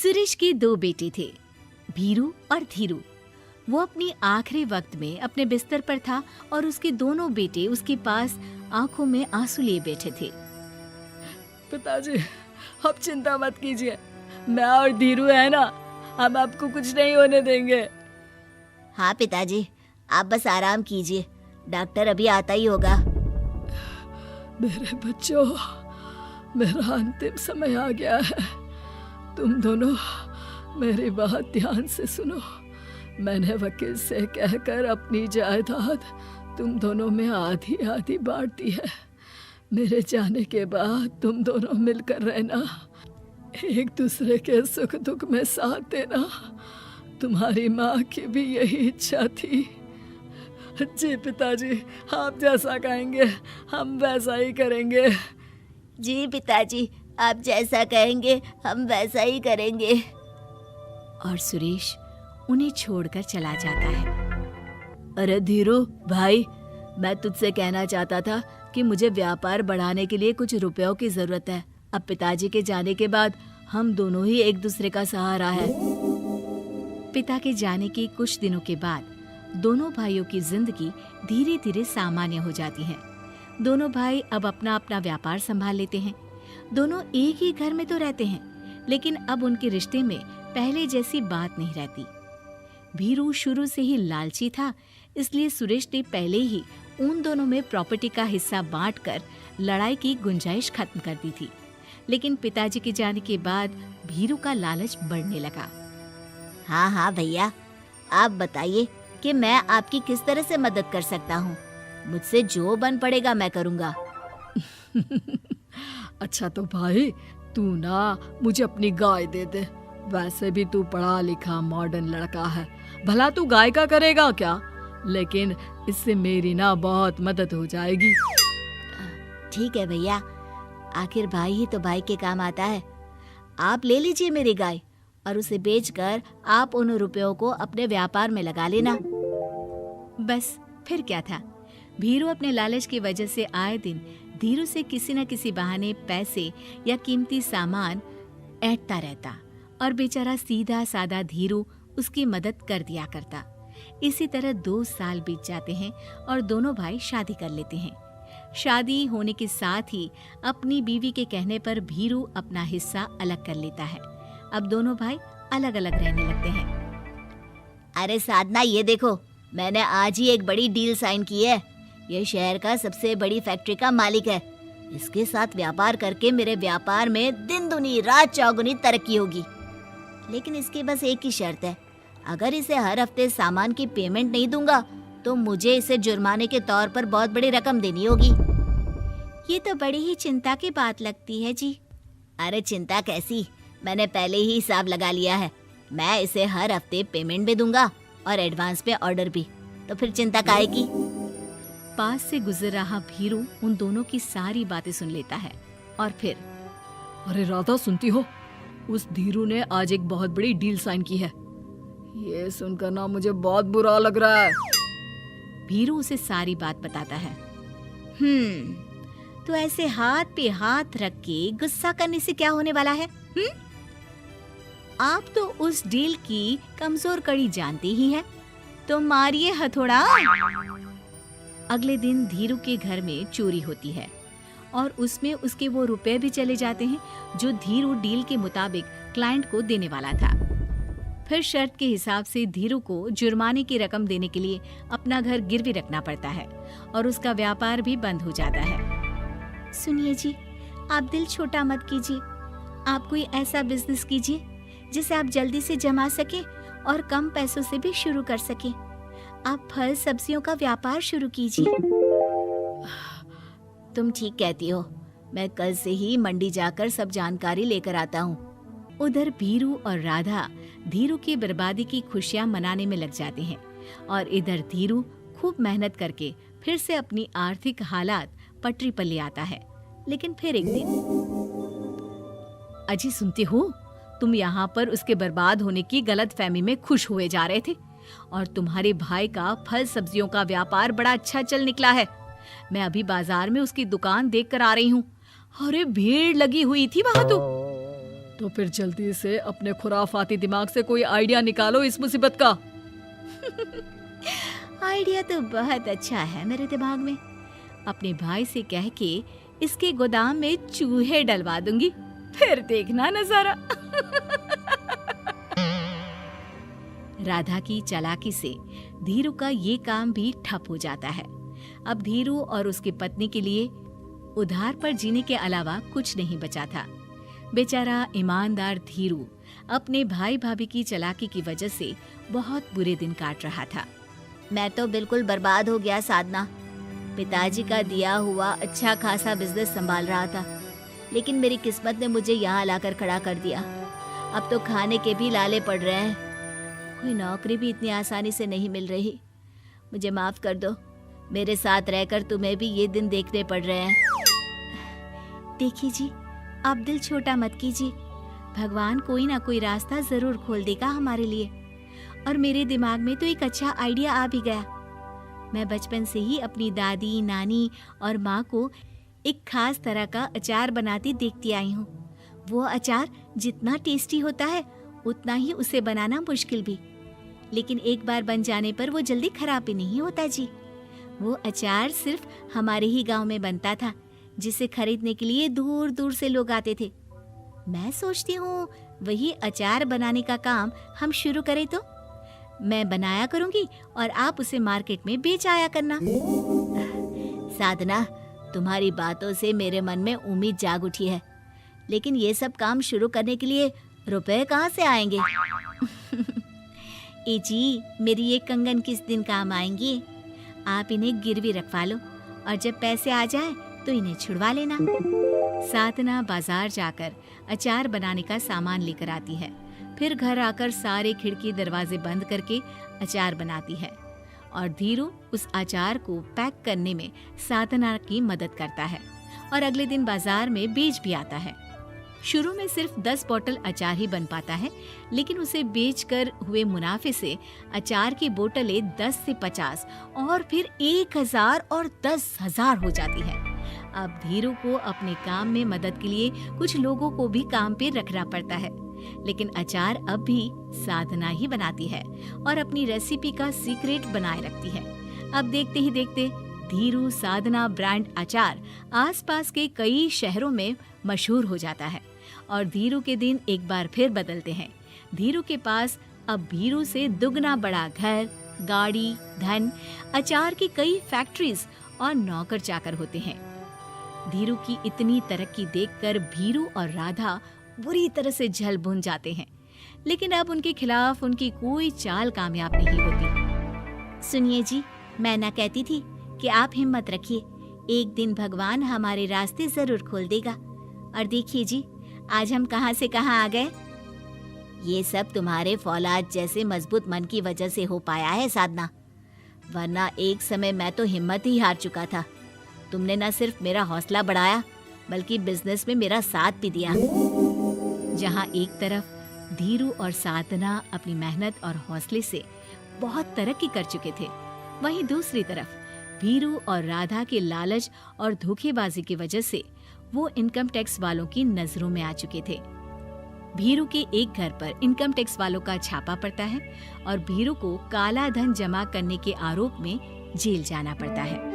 सुरेश के दो बेटे थे, भीरू और धीरू। वो अपनी आखिरी वक्त में अपने बिस्तर पर था और उसके दोनों बेटे उसके पास आंखों में आंसू लिए बैठे थे। पिताजी, आप चिंता मत कीजिए, मैं और धीरू है ना, हम आपको कुछ नहीं होने देंगे। हाँ पिताजी, आप बस आराम कीजिए, डॉक्टर अभी आता ही होगा। मेरे बच्चों, मेरा अंतिम समय आ गया है। तुम दोनों मेरी बात ध्यान से सुनो। मैंने वकील से कहकर अपनी जायदाद तुम दोनों में आधी आधी बांट दी है। मेरे जाने के बाद तुम दोनों मिलकर रहना, एक दूसरे के सुख दुख में साथ देना। तुम्हारी माँ की भी यही इच्छा थी। जी पिताजी, आप जैसा कहेंगे हम वैसा ही करेंगे। जी पिताजी, आप जैसा कहेंगे हम वैसा ही करेंगे। और सुरेश उन्हें छोड़कर चला जाता है। अरे धीरू भाई, मैं तुझसे कहना चाहता था कि मुझे व्यापार बढ़ाने के लिए कुछ रुपयों की जरूरत है। अब पिताजी के जाने के बाद हम दोनों ही एक दूसरे का सहारा है। पिता के जाने के कुछ दिनों के बाद दोनों भाइयों की जिंदगी धीरे धीरे सामान्य हो जाती है। दोनों भाई अब अपना अपना व्यापार संभाल लेते हैं। दोनों एक ही घर में तो रहते हैं, लेकिन अब उनके रिश्ते में पहले जैसी बात नहीं रहती। भीरू शुरू से ही लालची था, इसलिए सुरेश ने पहले ही उन दोनों में प्रॉपर्टी का हिस्सा बांटकर लड़ाई की गुंजाइश खत्म कर दी थी। लेकिन पिताजी के जाने के बाद भीरू का लालच बढ़ने लगा। हाँ भैया, आप बताइए कि मैं आपकी किस तरह से मदद कर सकता हूँ। मुझसे जो बन पड़ेगा मैं करूँगा। अच्छा तो भाई, तू ना मुझे अपनी गाय दे दे। वैसे भी तू पढ़ा लिखा मॉडर्न लड़का है, भला तू गाय का करेगा क्या? लेकिन इससे मेरी ना बहुत मदद हो जाएगी। ठीक है भैया, आखिर भाई ही तो भाई के काम आता है। आप ले लीजिए मेरी गाय और उसे बेचकर आप उन रुपयों को अपने व्यापार में लगा लेना। बस फिर क्या था, भीरू अपने लालच की वजह से आए दिन धीरू से किसी न किसी बहाने पैसे या कीमती सामान ऐंठता रहता और बेचारा सीधा सादा धीरू उसकी मदद कर दिया करता। इसी तरह 2 साल बीत जाते हैं और दोनों भाई शादी कर लेते हैं। शादी होने के साथ ही अपनी बीवी के कहने पर भीरू अपना हिस्सा अलग कर लेता है। अब दोनों भाई अलग अलग रहने लगते हैं। अरे साधना, ये देखो, मैंने आज ही एक बड़ी डील साइन की है। ये शहर का सबसे बड़ी फैक्ट्री का मालिक है। इसके साथ व्यापार करके मेरे व्यापार में दिन दुनी रात चौगुनी तरक्की होगी। लेकिन इसकी बस एक ही शर्त है, अगर इसे हर हफ्ते सामान की पेमेंट नहीं दूंगा तो मुझे इसे जुर्माने के तौर पर बहुत बड़ी रकम देनी होगी। ये तो बड़ी ही चिंता की बात लगती है जी। अरे चिंता कैसी, मैंने पहले ही हिसाब लगा लिया है। मैं इसे हर हफ्ते पेमेंट भी दूंगा और एडवांस पे ऑर्डर भी, तो फिर चिंता काहे की। पास से गुजर रहा भीरू उन दोनों की सारी बातें सुन लेता है और फिर, अरे राधा, सुनती हो? उस धीरू ने आज एक बहुत बड़ी डील साइन की है। ये सुनकर ना मुझे बहुत बुरा लग रहा है। भीरू उसे सारी बात बताता है। तो ऐसे हाथ पे हाथ रख के गुस्सा करने से क्या होने वाला है? आप तो उस डील की कमजोर कड़ी जानते ही हैं, तो मारिए हथौड़ा। अगले दिन धीरू के घर में चोरी होती है और उसमें उसके वो रुपए भी चले जाते हैं जो धीरू डील के मुताबिक क्लाइंट को देने वाला था। फिर शर्त के हिसाब से धीरू को जुर्माने की रकम देने के लिए अपना घर गिरवी रखना पड़ता है और उसका व्यापार भी बंद हो जाता है। सुनिए जी, आप दिल छोटा मत कीजिए। आप कोई ऐसा बिजनेस कीजिए जिसे आप जल्दी से जमा सके और कम पैसों से भी शुरू कर सके। आप फल सब्जियों का व्यापार शुरू कीजिए। तुम ठीक कहती हो, मैं कल से ही मंडी जाकर सब जानकारी लेकर आता हूँ। उधर भीरू और राधा धीरू की बर्बादी की खुशियां मनाने में लग जाते हैं और इधर धीरू खूब मेहनत करके फिर से अपनी आर्थिक हालात पटरी पर ले आता है। लेकिन फिर एक दिन, अजी सुनती हो, तुम यहाँ पर उसके बर्बाद होने की गलतफहमी में खुश हुए जा रहे थे और तुम्हारे भाई का फल सब्जियों का व्यापार बड़ा अच्छा चल निकला है। मैं अभी बाजार में उसकी दुकान देख कर आ रही हूँ। अरे भीड़ लगी हुई थी वहां तो। तो फिर जल्दी से अपने खुराफाती दिमाग से कोई आइडिया निकालो इस मुसीबत का। आइडिया तो बहुत अच्छा है मेरे दिमाग में। अपने भाई से कह के इसके गोदाम में चूहे डलवा दूंगी, फिर देखना नजारा। राधा की चालाकी से धीरू का ये काम भी ठप हो जाता है। अब धीरू और उसकी पत्नी के लिए उधार पर जीने के अलावा कुछ नहीं बचा था। बेचारा ईमानदार धीरू अपने भाई भाभी की चालाकी की वजह से बहुत बुरे दिन काट रहा था। मैं तो बिल्कुल बर्बाद हो गया साधना। पिताजी का दिया हुआ अच्छा खासा बिजनेस संभाल रहा था, लेकिन मेरी किस्मत ने मुझे यहाँ लाकर खड़ा कर दिया। अब तो खाने के भी लाले पड़ रहे हैं। कोई नौकरी भी इतनी आसानी से नहीं मिल रही। मुझे माफ कर दो, मेरे साथ रहकर तुम्हें भी ये दिन देखने पड़ रहे हैं। देखिए जी, आप दिल छोटा मत कीजिए। भगवान कोई ना कोई रास्ता जरूर खोल देगा हमारे लिए। और मेरे दिमाग में तो एक अच्छा आइडिया आ भी गया। मैं बचपन से ही अपनी दादी, नानी और माँ को एक खास तरह का अचार बनाती देखती आई हूँ। वो अचार जितना टेस्टी होता है उतना ही उसे बनाना मुश्किल भी, लेकिन एक बार बन जाने पर वो जल्दी खराब भी नहीं होता जी। वो अचार सिर्फ हमारे ही गांव में बनता था, जिसे खरीदने के लिए दूर दूर से लोग आते थे। मैं सोचती हूँ वही अचार बनाने का काम हम शुरू करें तो। मैं बनाया करूँगी और आप उसे मार्केट में बेच आया करना। साधना, तुम्हारी बातों से मेरे मन में उम्मीद जाग उठी है, लेकिन ये सब काम शुरू करने के लिए रुपए कहाँ से आएंगे? ए जी, मेरी ये कंगन किस दिन काम आएंगी? आप इन्हें गिरवी रखवा लो और जब पैसे आ जाए तो इन्हें छुड़वा लेना। साधना बाजार जाकर अचार बनाने का सामान लेकर आती है। फिर घर आकर सारे खिड़की दरवाजे बंद करके अचार बनाती है और धीरू उस अचार को पैक करने में साधना की मदद करता है और अगले दिन बाजार में बेच भी आता है। शुरू में सिर्फ 10 बोतल अचार ही बन पाता है, लेकिन उसे बेचकर हुए मुनाफे से अचार की बोतलें 10 से 50 और फिर 1000 और 10,000 हो जाती है। अब धीरू को अपने काम में मदद के लिए कुछ लोगों को भी काम पे रखना पड़ता है, लेकिन अचार अब भी साधना ही बनाती है और अपनी रेसिपी का सीक्रेट बनाए रखती है। अब देखते ही देखते धीरू साधना ब्रांड अचार आसपास के कई शहरों में मशहूर हो जाता है और धीरू के दिन एक बार फिर बदलते हैं। धीरू के पास अब भीरू से दुगना बड़ा घर, गाड़ी, धन, अचार की कई फैक्ट्रीज और नौकर चाकर होते हैं। धीरू की इतनी तरक्की देखकर भीरू और राधा बुरी तरह से जल भुन जाते हैं, लेकिन अब उनके खिलाफ उनकी कोई चाल कामयाब नहीं होती। सुनिए जी, मैं ना कहती थी कि आप हिम्मत रखिए, एक दिन भगवान हमारे रास्ते जरूर खोल देगा। और देखिए जी, आज हम कहाँ से कहाँ आ गए। ये सब तुम्हारे फौलाद जैसे मजबूत मन की वजह से हो पाया है साधना, वरना एक समय मैं तो हिम्मत ही हार चुका था। तुमने न सिर्फ मेरा हौसला बढ़ाया बल्कि बिजनेस में मेरा साथ भी दिया। जहाँ एक तरफ धीरू और साधना अपनी मेहनत और हौसले से बहुत तरक्की कर चुके थे, वहीं दूसरी तरफ भीरू और राधा के लालच और धोखेबाजी की वजह से वो इनकम टैक्स वालों की नजरों में आ चुके थे। भीरू के एक घर पर इनकम टैक्स वालों का छापा पड़ता है और भीरू को काला धन जमा करने के आरोप में जेल जाना पड़ता है।